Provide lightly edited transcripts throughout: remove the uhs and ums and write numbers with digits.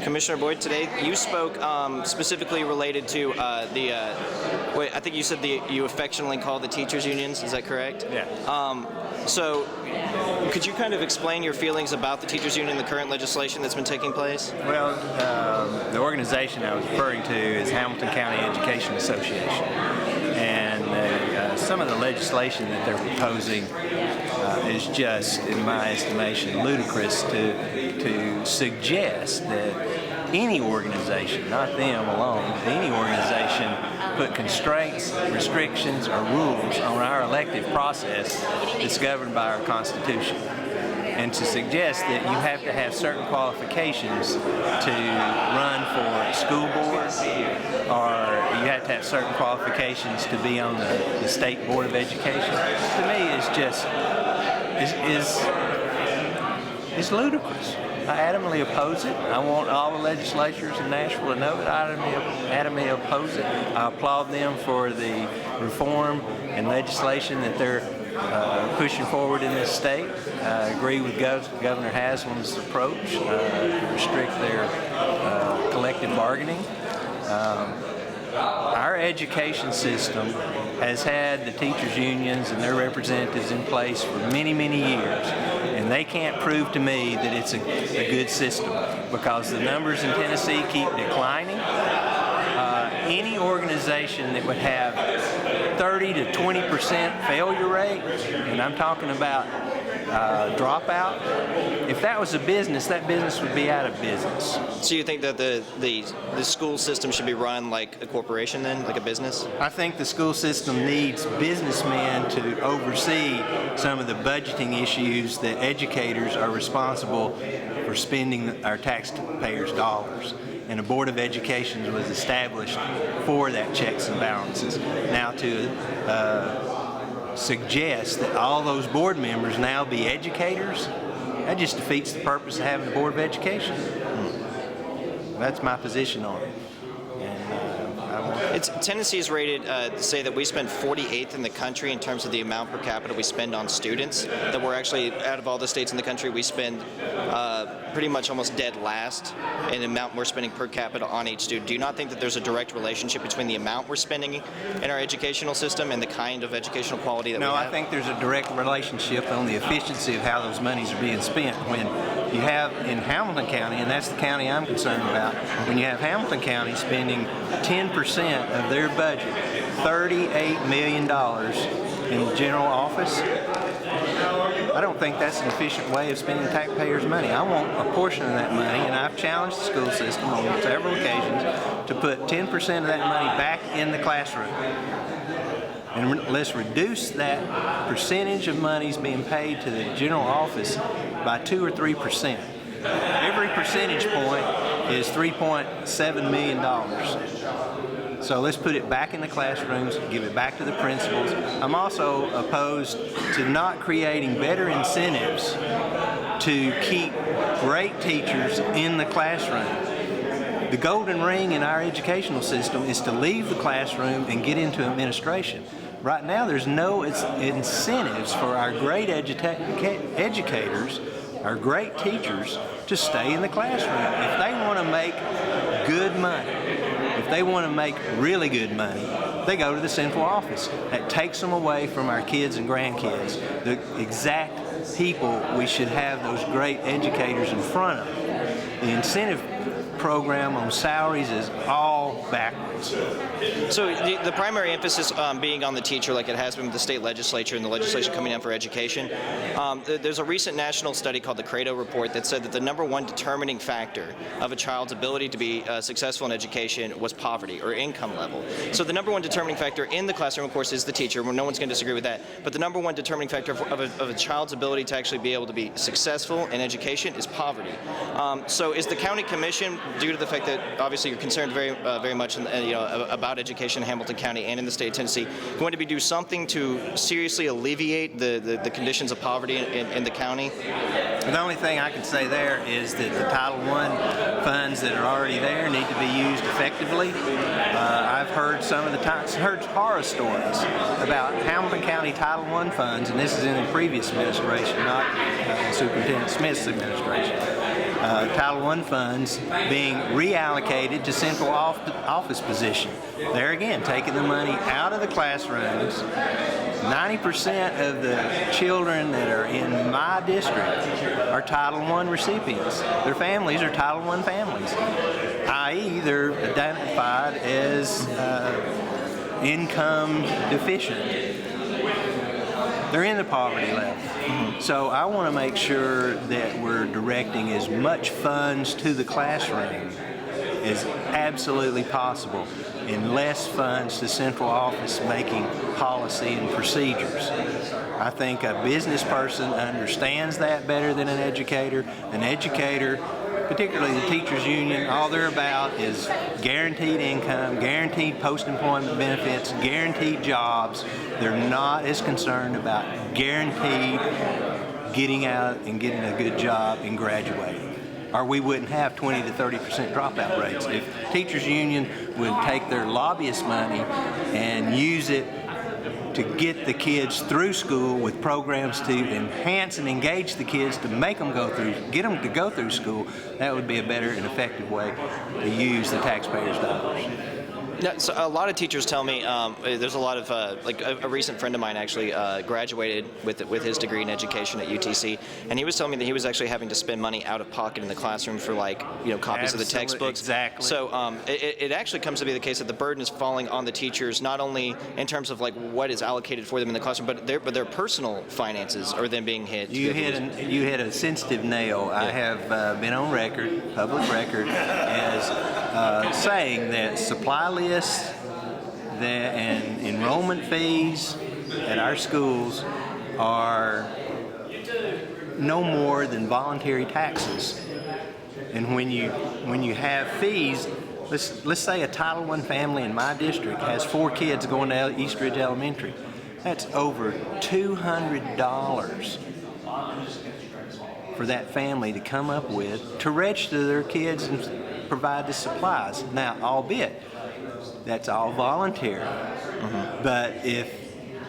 Commissioner Boyd, today you spoke specifically related to I think you said you affectionately call the teachers unions. Is that correct? Yeah. So, could you kind of explain your feelings about the teachers union, the current legislation that's been taking place? Well, the organization I was referring to is Hamilton County Education Association, and some of the legislation that they're proposing is just, in my estimation, ludicrous to suggest that any organization, not them alone, but any organization put constraints, restrictions, or rules on our elective process that's governed by our Constitution. And to suggest that you have to have certain qualifications to run for school board, or you have to have certain qualifications to be on the State Board of Education, to me is ludicrous. I adamantly oppose it. I want all the legislatures in Nashville to know that I adamantly oppose it. I applaud them for the reform and legislation that they're pushing forward in this state. I agree with Governor Haslam's approach to restrict their collective bargaining. Our education system has had the teachers' unions and their representatives in place for many, many years, and they can't prove to me that it's a good system, because the numbers in Tennessee keep declining. Any organization that would have 30 to 20% failure rate, and I'm talking about dropout, if that was a business, that business would be out of business. So you think that the school system should be run like a corporation then, like a business? I think the school system needs businessmen to oversee some of the budgeting issues that educators are responsible for spending our taxpayers' dollars. And a Board of Education was established for that checks and balances. Now to suggest that all those board members now be educators, that just defeats the purpose of having the Board of Education. That's my position on it. Tennessee is rated to say that we spend 48th in the country in terms of the amount per capita we spend on students. That we're actually, out of all the states in the country, we spend pretty much almost dead last in the amount we're spending per capita on each student. Do you not think that there's a direct relationship between the amount we're spending in our educational system and the kind of educational quality that we have? No, I think there's a direct relationship on the efficiency of how those monies are being spent. When you have in Hamilton County, and that's the county I'm concerned about, when you have Hamilton County spending 10% of their budget, $38 million in the general office, I don't think that's an efficient way of spending taxpayers' money. I want a portion of that money, and I've challenged the school system on several occasions to put 10% of that money back in the classroom. And let's reduce that percentage of monies being paid to the general office by 2 or 3%. Every percentage point is $3.7 million. So let's put it back in the classrooms, give it back to the principals. I'm also opposed to not creating better incentives to keep great teachers in the classroom. The golden ring in our educational system is to leave the classroom and get into administration. Right now, there's no incentives for our great educators, our great teachers, to stay in the classroom. If they want to make good money, if they want to make really good money, they go to the central office. That takes them away from our kids and grandkids, the exact people we should have those great educators in front of. The incentive program on salaries is all backwards. So the primary emphasis being on the teacher, like it has been with the state legislature and the legislation coming down for education. There's a recent national study called the Credo Report that said that the #1 determining factor of a child's ability to be successful in education was poverty or income level. So the #1 determining factor in the classroom, of course, is the teacher. No one's going to disagree with that. But the #1 determining factor of a child's ability to actually be able to be successful in education is poverty. So is the county commission, due to the fact that obviously you're concerned very much about education in Hamilton County and in the state of Tennessee, going to do something to seriously alleviate the conditions of poverty in the county? The only thing I can say there is that the Title I funds that are already there need to be used effectively. I've heard heard horror stories about Hamilton County Title I funds, and this is in the previous administration, not Superintendent Smith's administration, Title I funds being reallocated to central office position. There again, taking the money out of the classrooms. 90% of the children that are in my district are Title I recipients. Their families are Title I families, i.e. they're identified as income deficient. They're in the poverty level. So I want to make sure that we're directing as much funds to the classroom as absolutely possible and less funds to central office making policy and procedures. I think a business person understands that better than an educator. An educator, particularly the teachers union, all they're about is guaranteed income, guaranteed post-employment benefits, guaranteed jobs. They're not as concerned about guaranteed getting out and getting a good job and graduating. Or we wouldn't have 20 to 30% dropout rates. If teachers union would take their lobbyist money and use it to get the kids through school with programs to enhance and engage the kids to make them get them to go through school, that would be a better and effective way to use the taxpayers' dollars. Now, so a lot of teachers tell me there's a lot of like a recent friend of mine actually graduated with his degree in education at UTC, and he was telling me that he was actually having to spend money out of pocket in the classroom for copies of the textbooks. Exactly. So it actually comes to be the case that the burden is falling on the teachers, not only in terms of what is allocated for them in the classroom, but their personal finances are then being hit. You hit a sensitive nail. Yeah. I have been on record, public record, as saying that supply lists and enrollment fees at our schools are no more than voluntary taxes. And when you have fees, let's say a Title I family in my district has 4 kids going to East Ridge Elementary. That's over $200 for that family to come up with to register their kids and provide the supplies. Now, albeit that's all voluntary, but if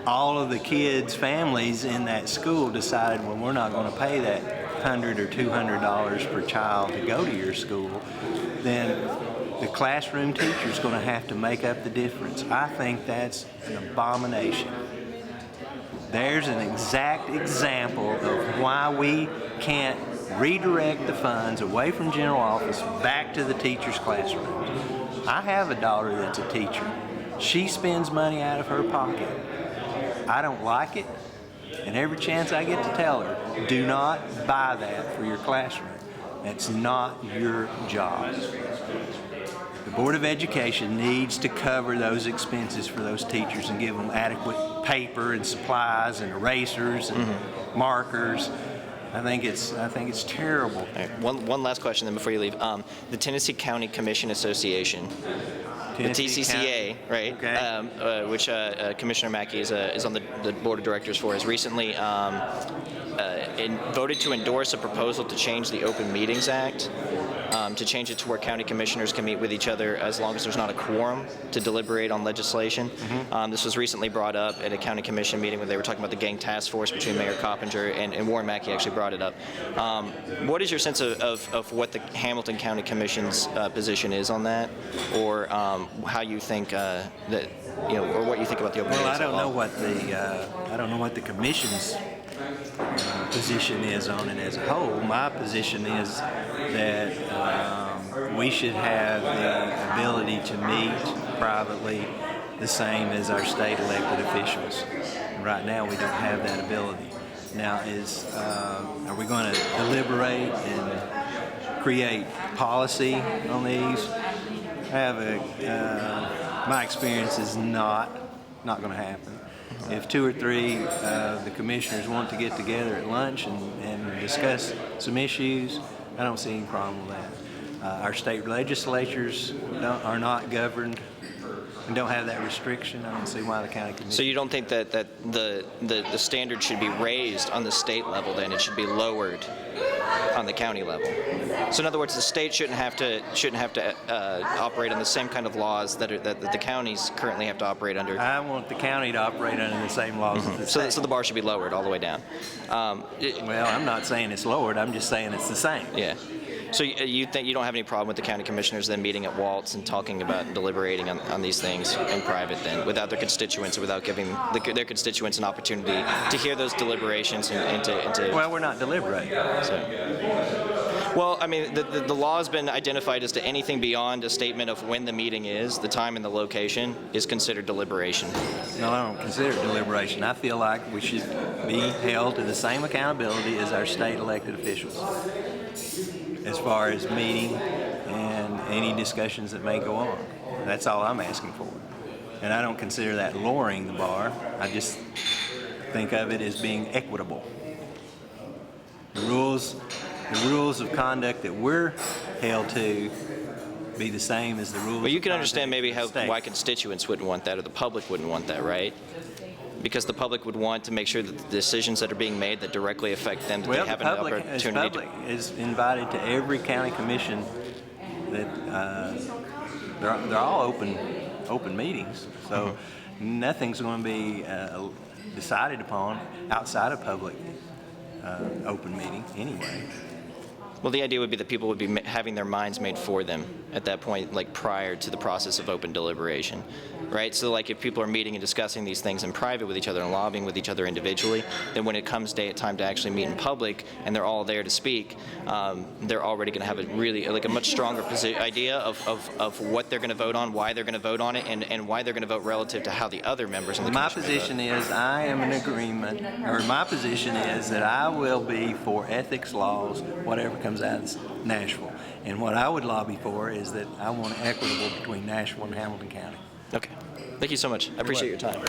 all of the kids' families in that school decided, well, we're not going to pay that $100 or $200 per child to go to your school, then the classroom teacher is going to have to make up the difference. I think that's an abomination. There's an exact example of why we can't redirect the funds away from general office back to the teacher's classroom. I have a daughter that's a teacher. She spends money out of her pocket. I don't like it, and every chance I get to tell her, do not buy that for your classroom. That's not your job. The Board of Education needs to cover those expenses for those teachers and give them adequate paper and supplies and erasers and markers. I think it's terrible. Right. One last question then before you leave. The Tennessee County Commission Association, the TCCA, right? Okay. Which Commissioner Mackey is on the board of directors for, has recently voted to endorse a proposal to change the Open Meetings Act, to change it to where county commissioners can meet with each other as long as there's not a quorum to deliberate on legislation. This was recently brought up at a county commission meeting where they were talking about the gang task force between Mayor Coppinger and Warren Mackey actually brought it up. What is your sense of what the Hamilton County Commission's position is on that, or how you think that, or what you think about the Open Meetings Act? I don't know what the commission's position is on it as a whole. My position is that we should have the ability to meet privately the same as our state elected officials. Right now we don't have that ability. Now are we going to deliberate and create policy on these? My experience is not going to happen. If 2 or 3 of the commissioners want to get together at lunch and discuss some issues, I don't see any problem with that. Our state legislatures are not governed and don't have that restriction. I don't see why the county commission. So you don't think that the standard should be raised on the state level, then it should be lowered on the county level? So in other words, the state shouldn't have to operate on the same kind of laws that the counties currently have to operate under. I want the county to operate under the same laws as the state. So the bar should be lowered all the way down. Well, I'm not saying it's lowered. I'm just saying it's the same. Yeah. So you think you don't have any problem with the county commissioners then meeting at Waltz and talking about and deliberating on these things in private then, without their constituents, or without giving their constituents an opportunity to hear those deliberations and to Well, we're not deliberating. Well, I mean, the law has been identified as to anything beyond a statement of when the meeting is, the time and the location, is considered deliberation. No, I don't consider it deliberation. I feel like we should be held to the same accountability as our state elected officials as far as meeting and any discussions that may go on. That's all I'm asking for. And I don't consider that lowering the bar. I just think of it as being equitable. The rules of conduct that we're held to be the same as the rules. Well, you can of understand maybe conduct why constituents wouldn't want that, or the public wouldn't want that, right? Because the public would want to make sure that the decisions that are being made that directly affect them, that Well, they have the an public opportunity is invited to every county commission. That they're all open meetings, so nothing's going to be decided upon outside of public open meeting anyway. Well, the idea would be that people would be having their minds made for them at that point, like prior to the process of open deliberation, right? So like if people are meeting and discussing these things in private with each other and lobbying with each other individually, then when it comes time to actually meet in public and they're all there to speak, they're already going to have a really, like a much stronger idea of what they're going to vote on, why they're going to vote on it, and why they're going to vote relative to how the other members of the My commission may position vote. is I am in agreement, or my position is that I will be for ethics laws, whatever comes out of Nashville. And what I would lobby for is that I want equitable between Nashville and Hamilton County. Okay. Thank you so much. I appreciate your time.